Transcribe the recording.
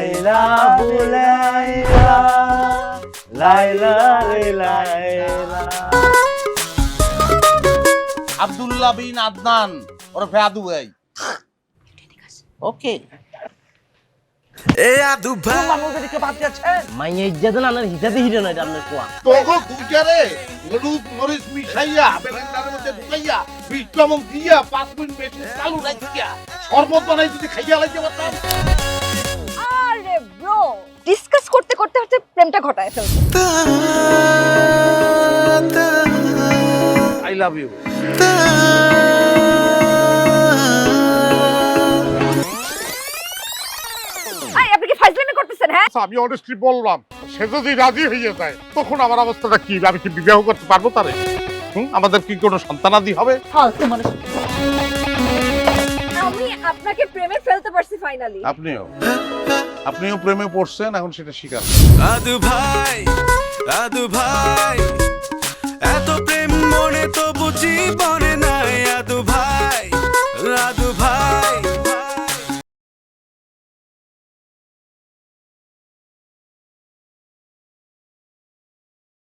লাইলা বুলাইলা লাইলা রে লাইলা। আব্দুল্লাহ বিন আদনান ওরফে আদু ভাই। ওকে এ আদু ভাই মানুষদেরকে বাদ দিয়েছেন মাইয়া ইজ্জত না আপনার হিসাবে হিরো নয় আপনার কোয়া। তোগো দুইটারে হলুদ মরিচ মিশাইয়া বেলেন্ডারের মধ্যে ঢুকাইয়া বিট লবণ দিয়া 5 মিনিট বেশি চালু রাখিয়া শরবত বানাই যদি খাইয়া লাইতে পারতাম। আরে ব্রো ডিসকাস করতে করতে হচ্ছে প্রেমটা ঘটায় ফেলছে। I love you. আই আপনি কি ফাইজলামি করতেছেন? হ্যাঁ আমি অনেস্টলি বললাম, সে যদি রাজি হয়ে যায় তখন আমার অবস্থাটা কি? আমি কি বিবাহ করতে পারবো তারে? আমাদের কি কোনো সন্তানাদি হবে? ফালতু মানুষ। আমি আপনাকে প্রেমে ফেলতে পারছি ফাইনালি। আপনিও প্রেমে পড়ছেন, এখন সেটা স্বীকার। আদু ভাই